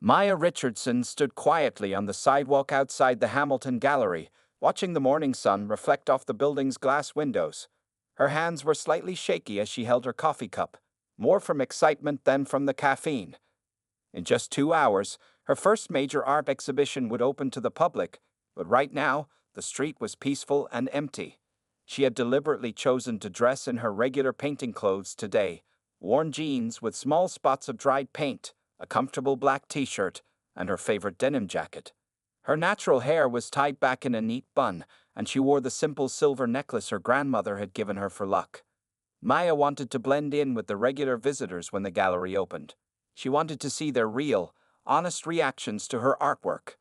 Maya Richardson stood quietly on the sidewalk outside the Hamilton Gallery, watching the morning sun reflect off the building's glass windows. Her hands were slightly shaky as she held her coffee cup, more from excitement than from the caffeine. In just 2 hours, her first major art exhibition would open to the public, but right now, the street was peaceful and empty. She had deliberately chosen to dress in her regular painting clothes today, worn jeans with small spots of dried paint, a comfortable black t-shirt, and her favorite denim jacket. Her natural hair was tied back in a neat bun, and she wore the simple silver necklace her grandmother had given her for luck. Maya wanted to blend in with the regular visitors when the gallery opened. She wanted to see their real, honest reactions to her artwork.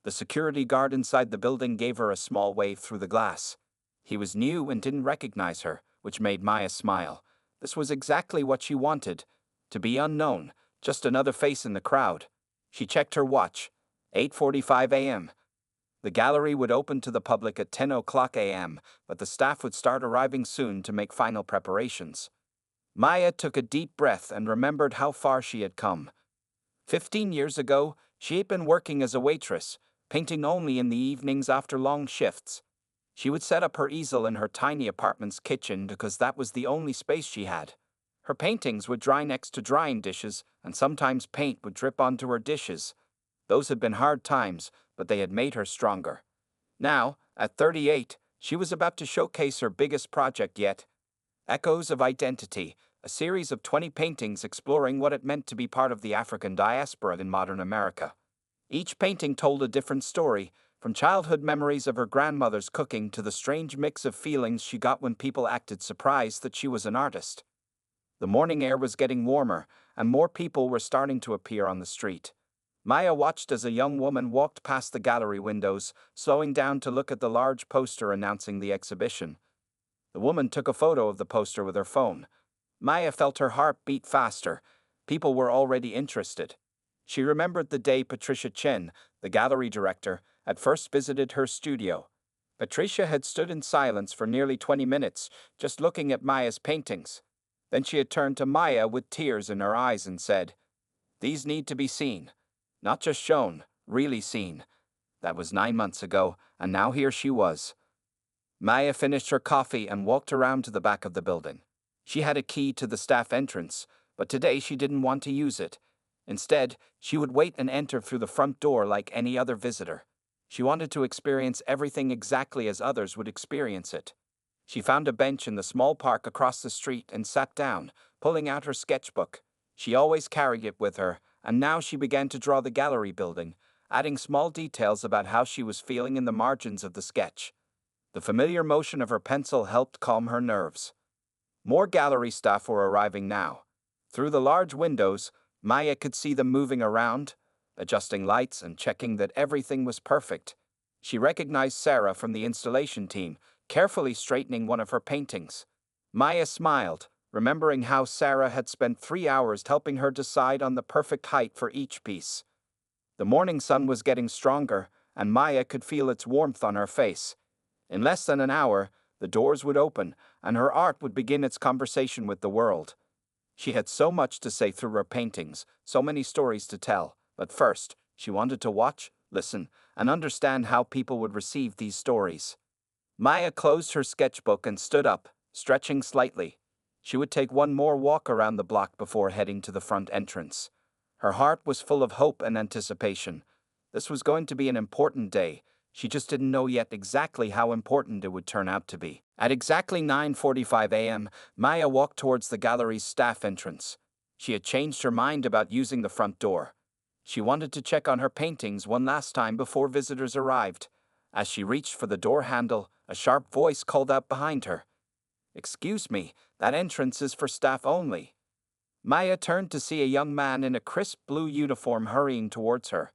The security guard inside the building gave her a small wave through the glass. He was new and didn't recognize her, which made Maya smile. This was exactly what she wanted, to be unknown, just another face in the crowd. She checked her watch. 8:45 a.m. The gallery would open to the public at 10 o'clock a.m., but the staff would start arriving soon to make final preparations. Maya took a deep breath and remembered how far she had come. 15 years ago, she had been working as a waitress, painting only in the evenings after long shifts. She would set up her easel in her tiny apartment's kitchen because that was the only space she had. Her paintings would dry next to drying dishes, and sometimes paint would drip onto her dishes. Those had been hard times, but they had made her stronger. Now, at 38, she was about to showcase her biggest project yet. Echoes of Identity, a series of 20 paintings exploring what it meant to be part of the African diaspora in modern America. Each painting told a different story, from childhood memories of her grandmother's cooking to the strange mix of feelings she got when people acted surprised that she was an artist. The morning air was getting warmer, and more people were starting to appear on the street. Maya watched as a young woman walked past the gallery windows, slowing down to look at the large poster announcing the exhibition. The woman took a photo of the poster with her phone. Maya felt her heart beat faster. People were already interested. She remembered the day Patricia Chen, the gallery director, had first visited her studio. Patricia had stood in silence for nearly 20 minutes, just looking at Maya's paintings. Then she had turned to Maya with tears in her eyes and said, "These need to be seen. Not just shown, really seen." That was 9 months ago, and now here she was. Maya finished her coffee and walked around to the back of the building. She had a key to the staff entrance, but today she didn't want to use it. Instead, she would wait and enter through the front door like any other visitor. She wanted to experience everything exactly as others would experience it. She found a bench in the small park across the street and sat down, pulling out her sketchbook. She always carried it with her, and now she began to draw the gallery building, adding small details about how she was feeling in the margins of the sketch. The familiar motion of her pencil helped calm her nerves. More gallery staff were arriving now. Through the large windows, Maya could see them moving around, adjusting lights and checking that everything was perfect. She recognized Sarah from the installation team, carefully straightening one of her paintings. Maya smiled, remembering how Sarah had spent 3 hours helping her decide on the perfect height for each piece. The morning sun was getting stronger, and Maya could feel its warmth on her face. In less than an hour, the doors would open, and her art would begin its conversation with the world. She had so much to say through her paintings, so many stories to tell, but first, she wanted to watch, listen, and understand how people would receive these stories. Maya closed her sketchbook and stood up, stretching slightly. She would take one more walk around the block before heading to the front entrance. Her heart was full of hope and anticipation. This was going to be an important day. She just didn't know yet exactly how important it would turn out to be. At exactly 9:45 a.m., Maya walked towards the gallery's staff entrance. She had changed her mind about using the front door. She wanted to check on her paintings one last time before visitors arrived. As she reached for the door handle, a sharp voice called out behind her, "Excuse me, that entrance is for staff only." Maya turned to see a young man in a crisp blue uniform hurrying towards her.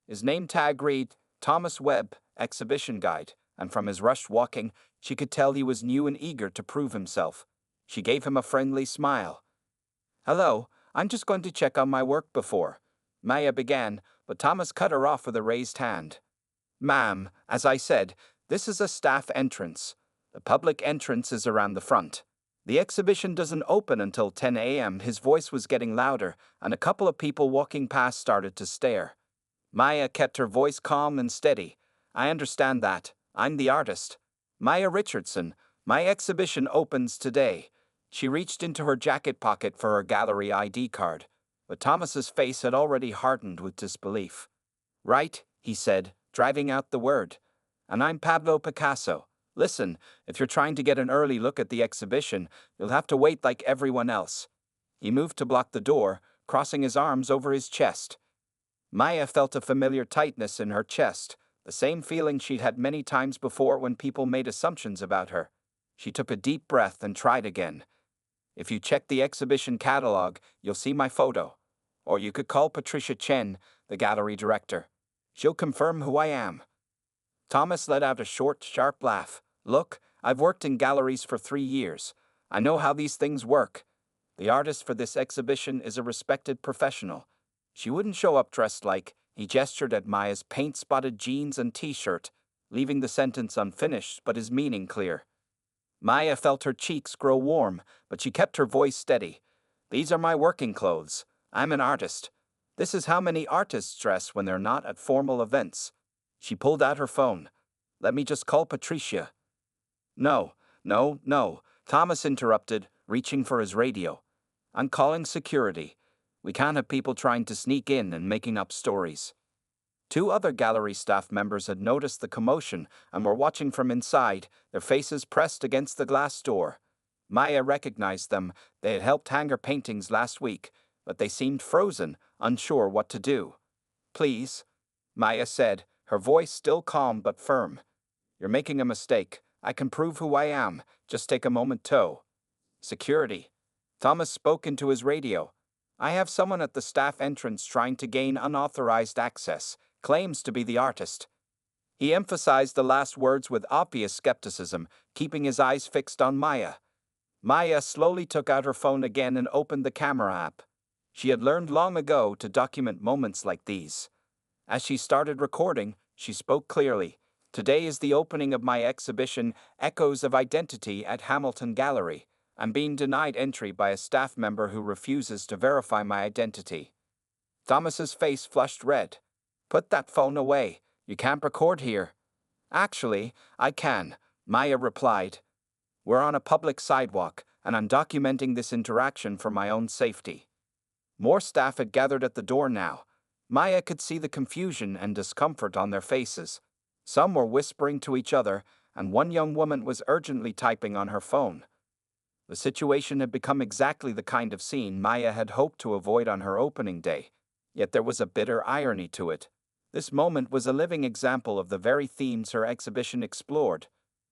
His name tag read, Thomas Webb, Exhibition Guide, and from his rushed walking, she could tell he was new and eager to prove himself. She gave him a friendly smile. "Hello, I'm just going to check on my work before," Maya began, but Thomas cut her off with a raised hand. "Ma'am, as I said, this is a staff entrance. The public entrance is around the front." The exhibition doesn't open until 10 a.m. His voice was getting louder, and a couple of people walking past started to stare. Maya kept her voice calm and steady. I understand that. I'm the artist. Maya Richardson. My exhibition opens today. She reached into her jacket pocket for her gallery ID card, but Thomas's face had already hardened with disbelief. Right, he said, driving out the word. And I'm Pablo Picasso. Listen, if you're trying to get an early look at the exhibition, you'll have to wait like everyone else. He moved to block the door, crossing his arms over his chest. Maya felt a familiar tightness in her chest, the same feeling she'd had many times before when people made assumptions about her. She took a deep breath and tried again. If you check the exhibition catalog, you'll see my photo. Or you could call Patricia Chen, the gallery director. She'll confirm who I am. Thomas let out a short, sharp laugh. Look, I've worked in galleries for 3 years. I know how these things work. The artist for this exhibition is a respected professional. She wouldn't show up dressed like, he gestured at Maya's paint-spotted jeans and t-shirt, leaving the sentence unfinished but his meaning clear. Maya felt her cheeks grow warm, but she kept her voice steady. These are my working clothes. I'm an artist. This is how many artists dress when they're not at formal events. She pulled out her phone. Let me just call Patricia. No, Thomas interrupted, reaching for his radio. I'm calling security. We can't have people trying to sneak in and making up stories. 2 other gallery staff members had noticed the commotion and were watching from inside, their faces pressed against the glass door. Maya recognized them. They had helped hang her paintings last week, but they seemed frozen, unsure what to do. Please, Maya said, her voice still calm but firm. You're making a mistake. I can prove who I am. Just take a moment to. Security. Thomas spoke into his radio. I have someone at the staff entrance trying to gain unauthorized access, claims to be the artist. He emphasized the last words with obvious skepticism, keeping his eyes fixed on Maya. Maya slowly took out her phone again and opened the camera app. She had learned long ago to document moments like these. As she started recording, she spoke clearly. Today is the opening of my exhibition, Echoes of Identity, at Hamilton Gallery. I'm being denied entry by a staff member who refuses to verify my identity. Thomas's face flushed red. Put that phone away. You can't record here. Actually, I can, Maya replied. We're on a public sidewalk, and I'm documenting this interaction for my own safety. More staff had gathered at the door now. Maya could see the confusion and discomfort on their faces. Some were whispering to each other, and one young woman was urgently typing on her phone. The situation had become exactly the kind of scene Maya had hoped to avoid on her opening day, yet there was a bitter irony to it. This moment was a living example of the very themes her exhibition explored: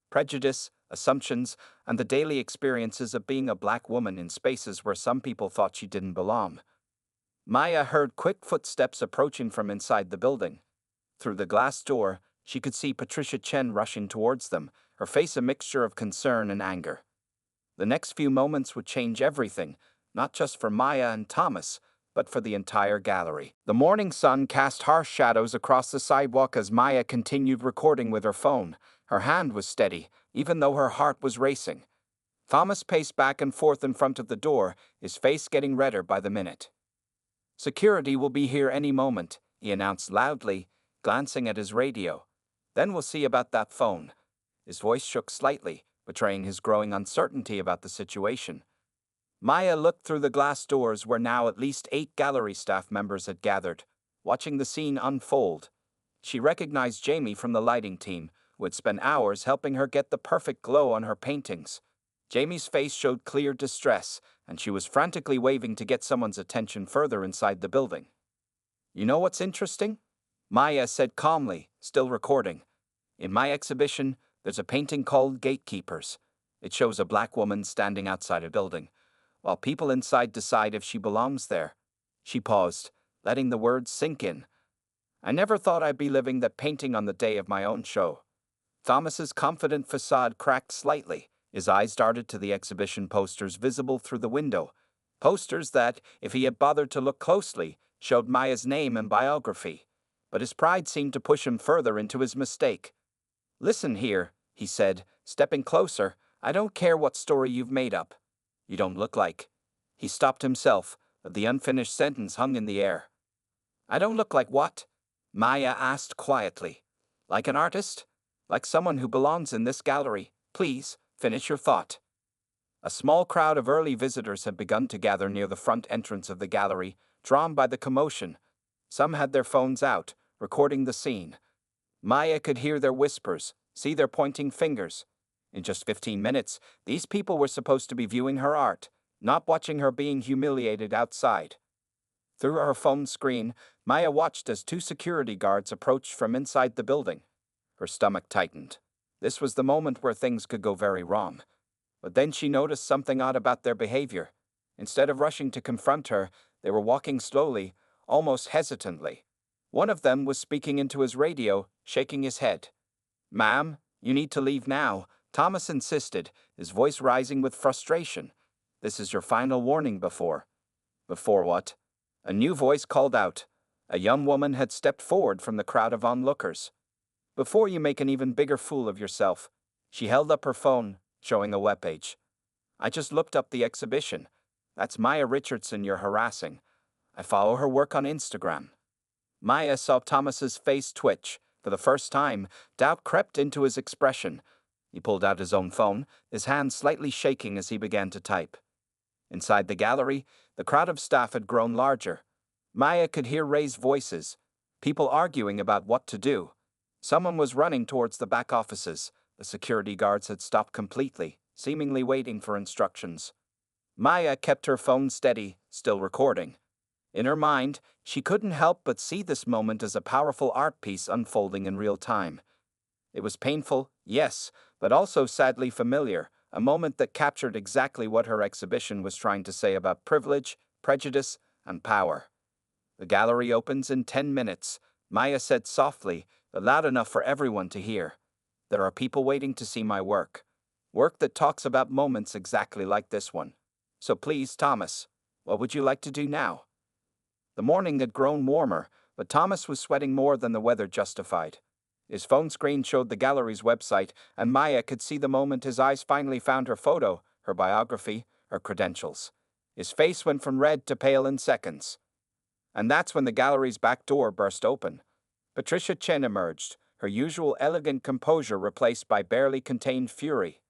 prejudice, assumptions, and the daily experiences of being a black woman in spaces where some people thought she didn't belong. Maya heard quick footsteps approaching from inside the building. Through the glass door, she could see Patricia Chen rushing towards them, her face a mixture of concern and anger. The next few moments would change everything, not just for Maya and Thomas, but for the entire gallery. The morning sun cast harsh shadows across the sidewalk as Maya continued recording with her phone. Her hand was steady, even though her heart was racing. Thomas paced back and forth in front of the door, his face getting redder by the minute. Security will be here any moment, he announced loudly, glancing at his radio. Then we'll see about that phone. His voice shook slightly, betraying his growing uncertainty about the situation. Maya looked through the glass doors where now at least 8 gallery staff members had gathered, watching the scene unfold. She recognized Jamie from the lighting team, who had spent hours helping her get the perfect glow on her paintings. Jamie's face showed clear distress, and she was frantically waving to get someone's attention further inside the building. You know what's interesting? Maya said calmly, still recording. In my exhibition, there's a painting called Gatekeepers. It shows a black woman standing outside a building, while people inside decide if she belongs there. She paused, letting the words sink in. I never thought I'd be living that painting on the day of my own show. Thomas's confident facade cracked slightly. His eyes darted to the exhibition posters visible through the window. Posters that, if he had bothered to look closely, showed Maya's name and biography. But his pride seemed to push him further into his mistake. Listen here, he said, stepping closer. I don't care what story you've made up. You don't look like. He stopped himself, but the unfinished sentence hung in the air. I don't look like what? Maya asked quietly. Like an artist? Like someone who belongs in this gallery? Please, finish your thought. A small crowd of early visitors had begun to gather near the front entrance of the gallery, drawn by the commotion. Some had their phones out, recording the scene. Maya could hear their whispers, see their pointing fingers. In just 15 minutes, these people were supposed to be viewing her art, not watching her being humiliated outside. Through her phone screen, Maya watched as 2 security guards approached from inside the building. Her stomach tightened. This was the moment where things could go very wrong. But then she noticed something odd about their behavior. Instead of rushing to confront her, they were walking slowly, almost hesitantly. One of them was speaking into his radio, shaking his head. Ma'am, you need to leave now, Thomas insisted, his voice rising with frustration. This is your final warning before. Before what? A new voice called out. A young woman had stepped forward from the crowd of onlookers. Before you make an even bigger fool of yourself. She held up her phone, showing a webpage. I just looked up the exhibition. That's Maya Richardson you're harassing. I follow her work on Instagram. Maya saw Thomas's face twitch. For the first time, doubt crept into his expression. He pulled out his own phone, his hand slightly shaking as he began to type. Inside the gallery, the crowd of staff had grown larger. Maya could hear raised voices, people arguing about what to do. Someone was running towards the back offices. The security guards had stopped completely, seemingly waiting for instructions. Maya kept her phone steady, still recording. In her mind, she couldn't help but see this moment as a powerful art piece unfolding in real time. It was painful, yes, but also sadly familiar, a moment that captured exactly what her exhibition was trying to say about privilege, prejudice, and power. The gallery opens in 10 minutes, Maya said softly, but loud enough for everyone to hear. There are people waiting to see my work. Work that talks about moments exactly like this one. So please, Thomas, what would you like to do now? The morning had grown warmer, but Thomas was sweating more than the weather justified. His phone screen showed the gallery's website, and Maya could see the moment his eyes finally found her photo, her biography, her credentials. His face went from red to pale in seconds. And that's when the gallery's back door burst open. Patricia Chen emerged, her usual elegant composure replaced by barely contained fury.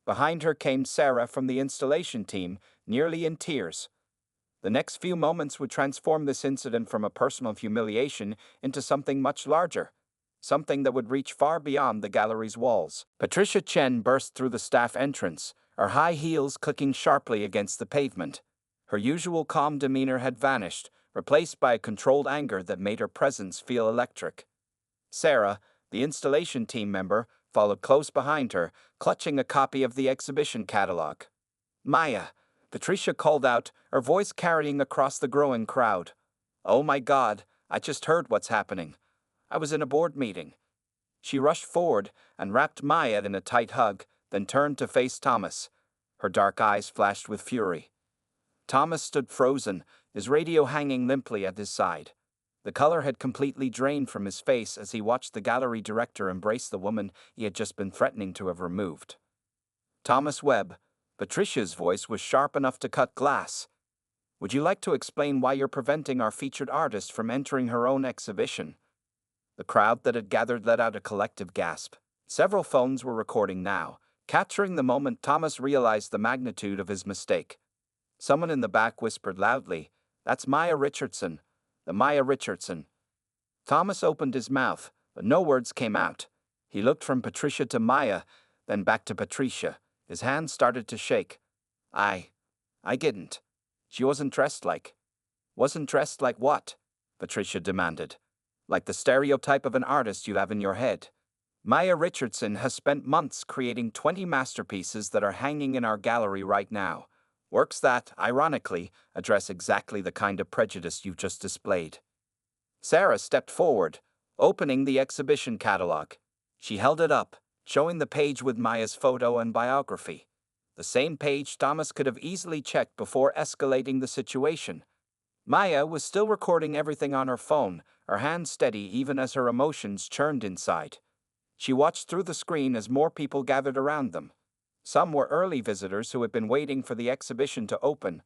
Behind her came Sarah from the installation team, nearly in tears. The next few moments would transform this incident from a personal humiliation into something much larger, something that would reach far beyond the gallery's walls. Patricia Chen burst through the staff entrance, her high heels clicking sharply against the pavement. Her usual calm demeanor had vanished, replaced by a controlled anger that made her presence feel electric. Sarah, the installation team member, followed close behind her, clutching a copy of the exhibition catalog. Maya, Patricia called out, her voice carrying across the growing crowd. Oh my God, I just heard what's happening. I was in a board meeting. She rushed forward and wrapped Maya in a tight hug, then turned to face Thomas. Her dark eyes flashed with fury. Thomas stood frozen, his radio hanging limply at his side. The color had completely drained from his face as he watched the gallery director embrace the woman he had just been threatening to have removed. Thomas Webb, Patricia's voice was sharp enough to cut glass. Would you like to explain why you're preventing our featured artist from entering her own exhibition? The crowd that had gathered let out a collective gasp. Several phones were recording now, capturing the moment Thomas realized the magnitude of his mistake. Someone in the back whispered loudly, "That's Maya Richardson. The Maya Richardson." Thomas opened his mouth, but no words came out. He looked from Patricia to Maya, then back to Patricia. His hands started to shake. I didn't. She wasn't dressed like. Wasn't dressed like what? Patricia demanded. Like the stereotype of an artist you have in your head. Maya Richardson has spent months creating 20 masterpieces that are hanging in our gallery right now. Works that, ironically, address exactly the kind of prejudice you've just displayed. Sarah stepped forward, opening the exhibition catalog. She held it up, showing the page with Maya's photo and biography. The same page Thomas could have easily checked before escalating the situation. Maya was still recording everything on her phone, her hands steady even as her emotions churned inside. She watched through the screen as more people gathered around them. Some were early visitors who had been waiting for the exhibition to open.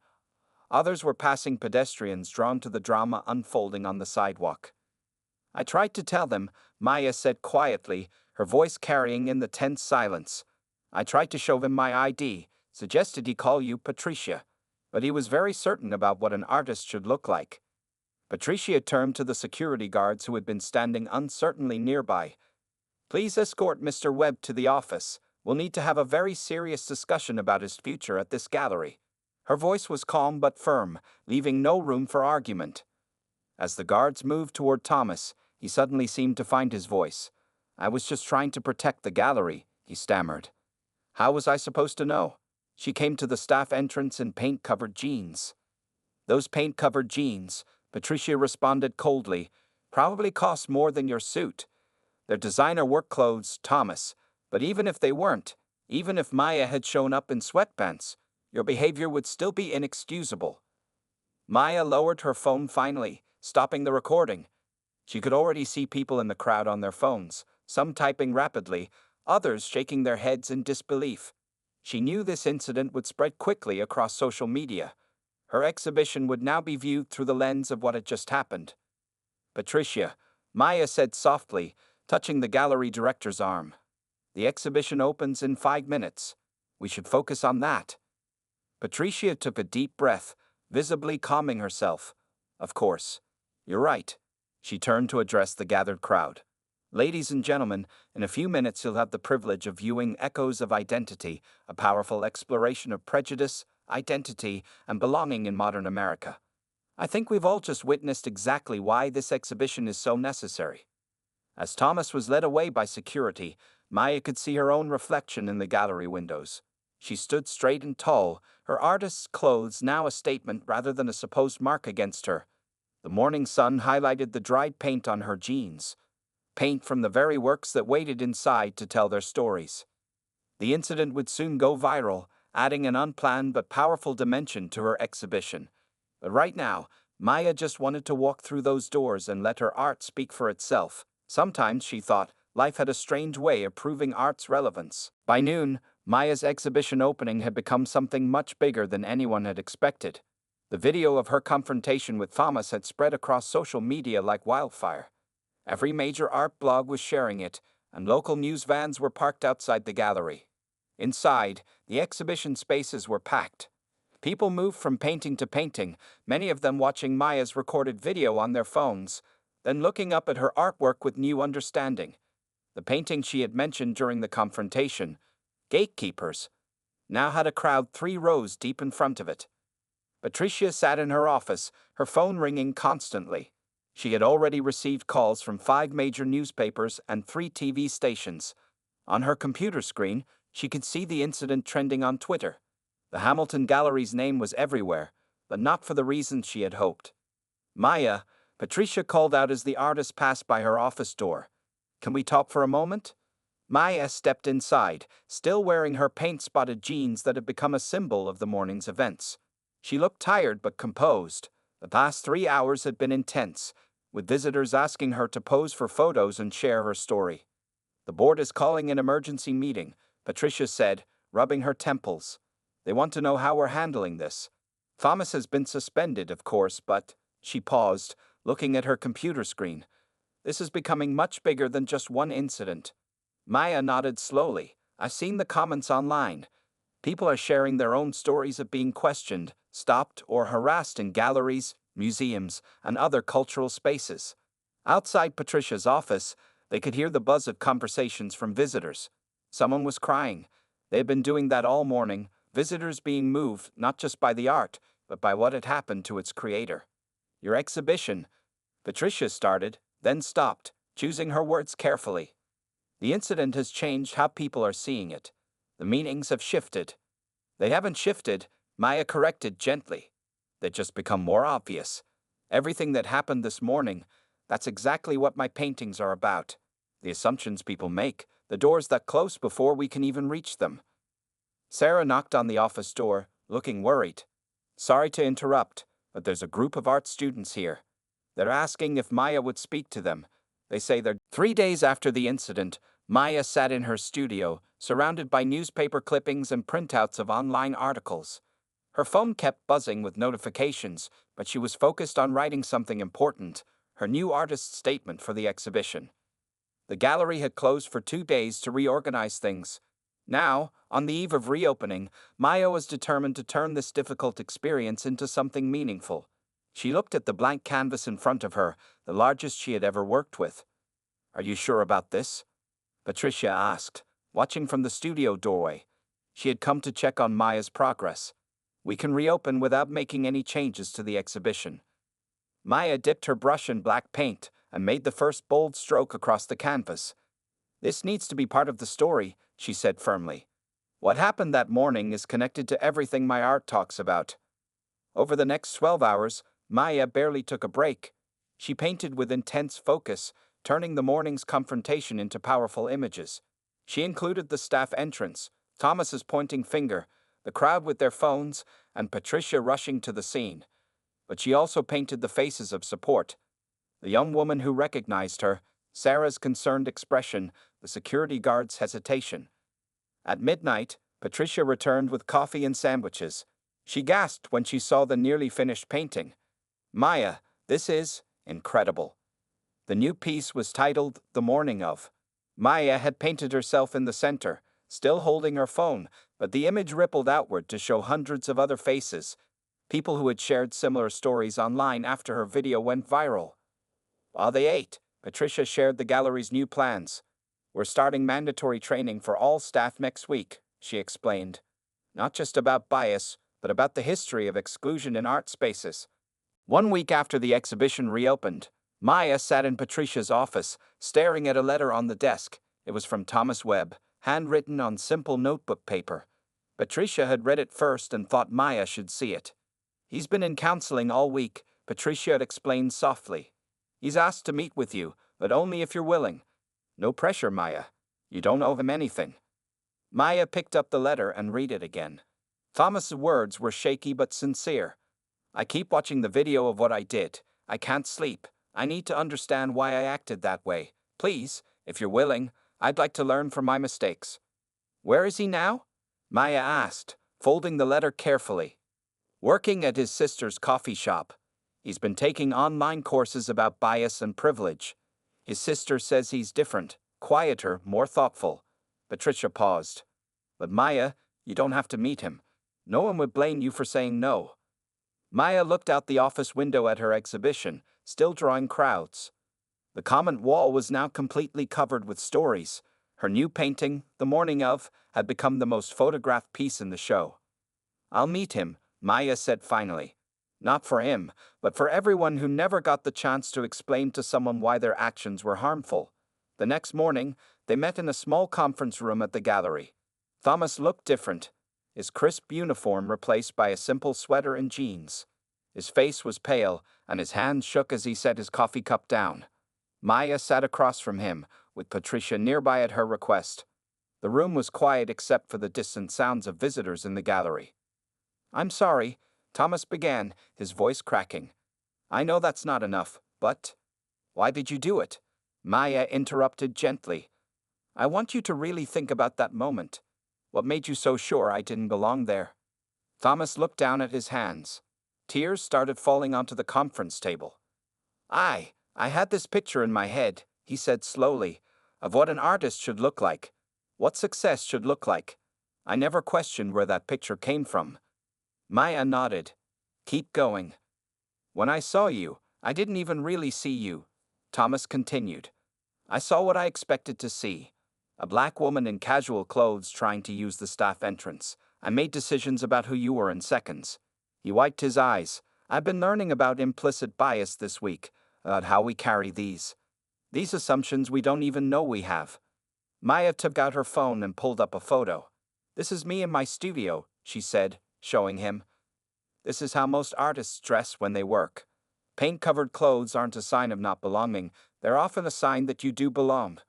Others were passing pedestrians drawn to the drama unfolding on the sidewalk. I tried to tell them, Maya said quietly, her voice carrying in the tense silence. I tried to show him my ID, suggested he call you Patricia, but he was very certain about what an artist should look like. Patricia turned to the security guards who had been standing uncertainly nearby. Please escort Mr. Webb to the office. We'll need to have a very serious discussion about his future at this gallery. Her voice was calm but firm, leaving no room for argument. As the guards moved toward Thomas, he suddenly seemed to find his voice. I was just trying to protect the gallery, he stammered. How was I supposed to know? She came to the staff entrance in paint-covered jeans. Those paint-covered jeans, Patricia responded coldly, probably cost more than your suit. They're designer work clothes, Thomas, but even if they weren't, even if Maya had shown up in sweatpants, your behavior would still be inexcusable. Maya lowered her phone finally, stopping the recording. She could already see people in the crowd on their phones, some typing rapidly, others shaking their heads in disbelief. She knew this incident would spread quickly across social media. Her exhibition would now be viewed through the lens of what had just happened. Patricia, Maya said softly, touching the gallery director's arm. The exhibition opens in 5 minutes. We should focus on that. Patricia took a deep breath, visibly calming herself. Of course. You're right. She turned to address the gathered crowd. Ladies and gentlemen, in a few minutes you'll have the privilege of viewing Echoes of Identity, a powerful exploration of prejudice, identity, and belonging in modern America. I think we've all just witnessed exactly why this exhibition is so necessary. As Thomas was led away by security, Maya could see her own reflection in the gallery windows. She stood straight and tall, her artist's clothes now a statement rather than a supposed mark against her. The morning sun highlighted the dried paint on her jeans. Paint from the very works that waited inside to tell their stories. The incident would soon go viral, adding an unplanned but powerful dimension to her exhibition. But right now, Maya just wanted to walk through those doors and let her art speak for itself. Sometimes, she thought, life had a strange way of proving art's relevance. By noon, Maya's exhibition opening had become something much bigger than anyone had expected. The video of her confrontation with Thomas had spread across social media like wildfire. Every major art blog was sharing it, and local news vans were parked outside the gallery. Inside, the exhibition spaces were packed. People moved from painting to painting, many of them watching Maya's recorded video on their phones, then looking up at her artwork with new understanding. The painting she had mentioned during the confrontation, Gatekeepers, now had a crowd 3 rows deep in front of it. Patricia sat in her office, her phone ringing constantly. She had already received calls from 5 major newspapers and 3 TV stations. On her computer screen, she could see the incident trending on Twitter. The Hamilton Gallery's name was everywhere, but not for the reasons she had hoped. Maya, Patricia called out as the artist passed by her office door. Can we talk for a moment? Maya stepped inside, still wearing her paint-spotted jeans that had become a symbol of the morning's events. She looked tired but composed. The past 3 hours had been intense, with visitors asking her to pose for photos and share her story. The board is calling an emergency meeting, Patricia said, rubbing her temples. They want to know how we're handling this. Thomas has been suspended, of course, but... She paused, looking at her computer screen. This is becoming much bigger than just one incident. Maya nodded slowly. I've seen the comments online. People are sharing their own stories of being questioned, stopped, or harassed in galleries, museums, and other cultural spaces. Outside Patricia's office, they could hear the buzz of conversations from visitors. Someone was crying. They had been doing that all morning, visitors being moved not just by the art, but by what had happened to its creator. Your exhibition, Patricia started, then stopped, choosing her words carefully. The incident has changed how people are seeing it. The meanings have shifted. They haven't shifted, Maya corrected gently. They've just become more obvious. Everything that happened this morning, that's exactly what my paintings are about. The assumptions people make, the doors that close before we can even reach them. Sarah knocked on the office door, looking worried. Sorry to interrupt, but there's a group of art students here. They're asking if Maya would speak to them. They say they're 3 days after the incident. Maya sat in her studio, surrounded by newspaper clippings and printouts of online articles. Her phone kept buzzing with notifications, but she was focused on writing something important, her new artist statement for the exhibition. The gallery had closed for 2 days to reorganize things. Now, on the eve of reopening, Maya was determined to turn this difficult experience into something meaningful. She looked at the blank canvas in front of her, the largest she had ever worked with. "Are you sure about this?" Patricia asked, watching from the studio doorway. She had come to check on Maya's progress. "We can reopen without making any changes to the exhibition." Maya dipped her brush in black paint and made the first bold stroke across the canvas. "This needs to be part of the story," she said firmly. "What happened that morning is connected to everything my art talks about." Over the next 12 hours, Maya barely took a break. She painted with intense focus, turning the morning's confrontation into powerful images. She included the staff entrance, Thomas's pointing finger, the crowd with their phones, and Patricia rushing to the scene. But she also painted the faces of support. The young woman who recognized her, Sarah's concerned expression, the security guard's hesitation. At midnight, Patricia returned with coffee and sandwiches. She gasped when she saw the nearly finished painting. "Maya, this is incredible." The new piece was titled "The Morning of." Maya had painted herself in the center, still holding her phone, but the image rippled outward to show hundreds of other faces, people who had shared similar stories online after her video went viral. While they ate, Patricia shared the gallery's new plans. "We're starting mandatory training for all staff next week," she explained. "Not just about bias, but about the history of exclusion in art spaces." 1 week after the exhibition reopened, Maya sat in Patricia's office, staring at a letter on the desk. It was from Thomas Webb, handwritten on simple notebook paper. Patricia had read it first and thought Maya should see it. "He's been in counseling all week," Patricia had explained softly. "He's asked to meet with you, but only if you're willing. No pressure, Maya. You don't owe him anything." Maya picked up the letter and read it again. Thomas's words were shaky but sincere. "I keep watching the video of what I did. I can't sleep. I need to understand why I acted that way. Please, if you're willing, I'd like to learn from my mistakes." "Where is he now?" Maya asked, folding the letter carefully. "Working at his sister's coffee shop. He's been taking online courses about bias and privilege. His sister says he's different, quieter, more thoughtful." Patricia paused. "But Maya, you don't have to meet him. No one would blame you for saying no." Maya looked out the office window at her exhibition, still drawing crowds. The comment wall was now completely covered with stories. Her new painting, "The Morning of," had become the most photographed piece in the show. "I'll meet him," Maya said finally. "Not for him, but for everyone who never got the chance to explain to someone why their actions were harmful." The next morning, they met in a small conference room at the gallery. Thomas looked different, his crisp uniform replaced by a simple sweater and jeans. His face was pale, and his hands shook as he set his coffee cup down. Maya sat across from him, with Patricia nearby at her request. The room was quiet except for the distant sounds of visitors in the gallery. "I'm sorry," Thomas began, his voice cracking. "I know that's not enough, but—" "Why did you do it?" Maya interrupted gently. "I want you to really think about that moment. What made you so sure I didn't belong there?" Thomas looked down at his hands. Tears started falling onto the conference table. I had this picture in my head," he said slowly, "of what an artist should look like, what success should look like. I never questioned where that picture came from." Maya nodded. "Keep going." "When I saw you, I didn't even really see you," Thomas continued. "I saw what I expected to see. A black woman in casual clothes trying to use the staff entrance. I made decisions about who you were in seconds." He wiped his eyes. "I've been learning about implicit bias this week, about how we carry these assumptions we don't even know we have." Maya took out her phone and pulled up a photo. "This is me in my studio," she said, showing him. "This is how most artists dress when they work. Paint-covered clothes aren't a sign of not belonging. They're often a sign that you do belong."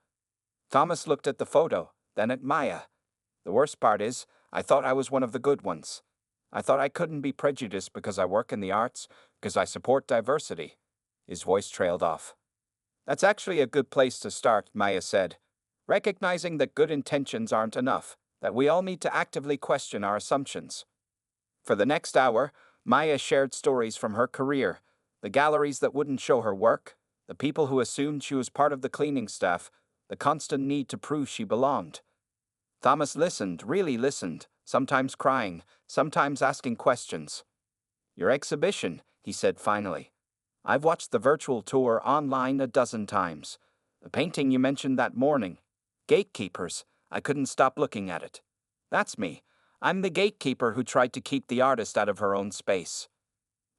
Thomas looked at the photo, then at Maya. "The worst part is, I thought I was one of the good ones. I thought I couldn't be prejudiced because I work in the arts, because I support diversity." His voice trailed off. "That's actually a good place to start," Maya said. recognizing that good intentions aren't enough, that we all need to actively question our assumptions. For the next hour, Maya shared stories from her career, the galleries that wouldn't show her work, the people who assumed she was part of the cleaning staff, the constant need to prove she belonged. Thomas listened, really listened, sometimes crying, sometimes asking questions. "Your exhibition," he said finally. "I've watched the virtual tour online a dozen times. The painting you mentioned that morning. Gatekeepers. I couldn't stop looking at it. That's me. I'm the gatekeeper who tried to keep the artist out of her own space."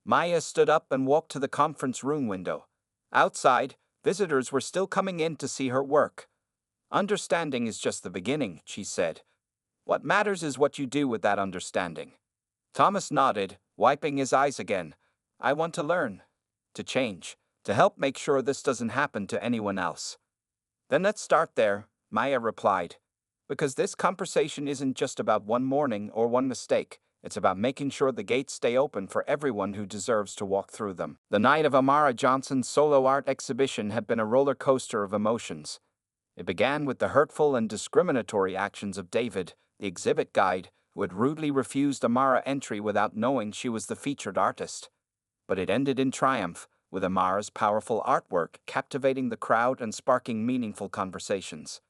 Maya stood up and walked to the conference room window. Outside, visitors were still coming in to see her work. "Understanding is just the beginning," she said. "What matters is what you do with that understanding." Thomas nodded, wiping his eyes again. "I want to learn, to change, to help make sure this doesn't happen to anyone else." "Then let's start there," Maya replied. "Because this conversation isn't just about one morning or one mistake. It's about making sure the gates stay open for everyone who deserves to walk through them." The night of Amara Johnson's solo art exhibition had been a roller coaster of emotions. It began with the hurtful and discriminatory actions of David, the exhibit guide, who had rudely refused Amara entry without knowing she was the featured artist. But it ended in triumph, with Amara's powerful artwork captivating the crowd and sparking meaningful conversations.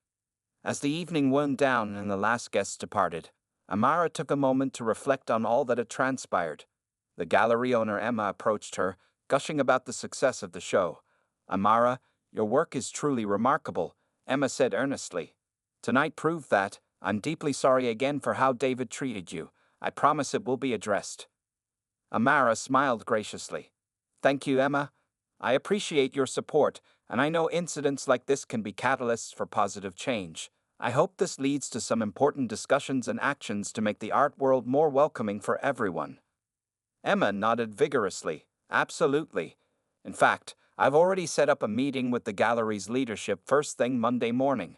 As the evening wound down and the last guests departed, Amara took a moment to reflect on all that had transpired. The gallery owner Emma approached her, gushing about the success of the show. "Amara, your work is truly remarkable," Emma said earnestly. "Tonight proved that. I'm deeply sorry again for how David treated you. I promise it will be addressed." Amara smiled graciously. "Thank you, Emma. I appreciate your support, and I know incidents like this can be catalysts for positive change. I hope this leads to some important discussions and actions to make the art world more welcoming for everyone." Emma nodded vigorously. "Absolutely. In fact, I've already set up a meeting with the gallery's leadership first thing Monday morning.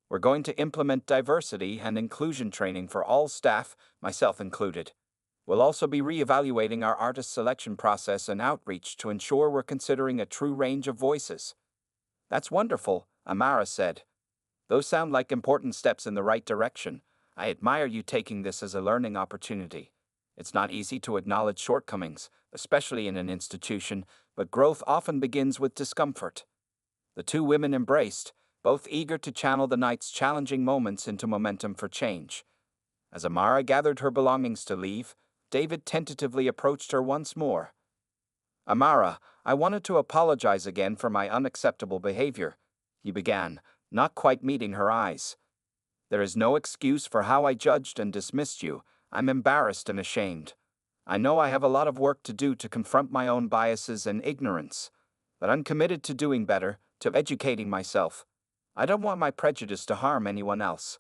We're going to implement diversity and inclusion training for all staff, myself included. We'll also be re-evaluating our artist selection process and outreach to ensure we're considering a true range of voices." "That's wonderful," Amara said. "Those sound like important steps in the right direction. I admire you taking this as a learning opportunity. It's not easy to acknowledge shortcomings, especially in an institution, but growth often begins with discomfort." The two women embraced, both eager to channel the night's challenging moments into momentum for change. As Amara gathered her belongings to leave, David tentatively approached her once more. "Amara, I wanted to apologize again for my unacceptable behavior," he began, not quite meeting her eyes. "There is no excuse for how I judged and dismissed you. I'm embarrassed and ashamed. I know I have a lot of work to do to confront my own biases and ignorance, but I'm committed to doing better, to educating myself. I don't want my prejudice to harm anyone else."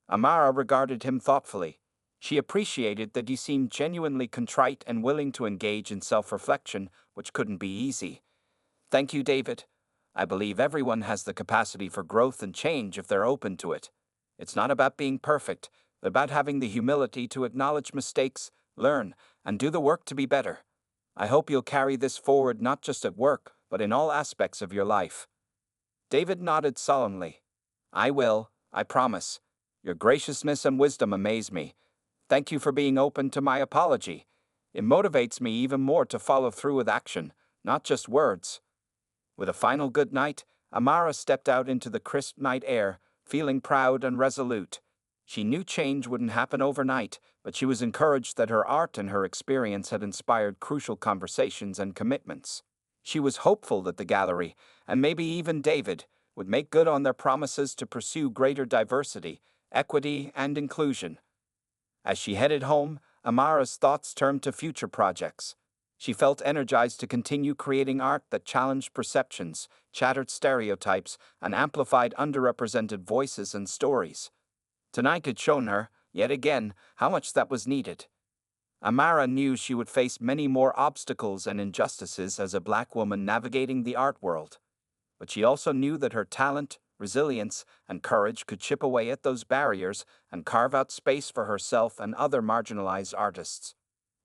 Amara regarded him thoughtfully. She appreciated that he seemed genuinely contrite and willing to engage in self-reflection, which couldn't be easy. "Thank you, David. I believe everyone has the capacity for growth and change if they're open to it. It's not about being perfect, but about having the humility to acknowledge mistakes, learn, and do the work to be better. I hope you'll carry this forward not just at work, but in all aspects of your life." David nodded solemnly. "I will, I promise. Your graciousness and wisdom amaze me. Thank you for being open to my apology. It motivates me even more to follow through with action, not just words." With a final good night, Amara stepped out into the crisp night air, feeling proud and resolute. She knew change wouldn't happen overnight, but she was encouraged that her art and her experience had inspired crucial conversations and commitments. She was hopeful that the gallery, and maybe even David, would make good on their promises to pursue greater diversity, equity, and inclusion. As she headed home, Amara's thoughts turned to future projects. She felt energized to continue creating art that challenged perceptions, shattered stereotypes, and amplified underrepresented voices and stories. Tonight had shown her, yet again, how much that was needed. Amara knew she would face many more obstacles and injustices as a Black woman navigating the art world. But she also knew that her talent, resilience, and courage could chip away at those barriers and carve out space for herself and other marginalized artists.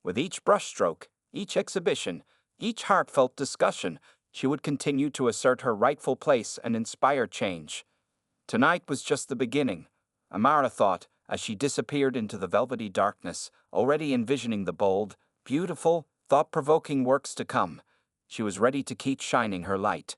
With each brushstroke, each exhibition, each heartfelt discussion, she would continue to assert her rightful place and inspire change. Tonight was just the beginning, Amara thought as she disappeared into the velvety darkness, already envisioning the bold, beautiful, thought-provoking works to come. She was ready to keep shining her light.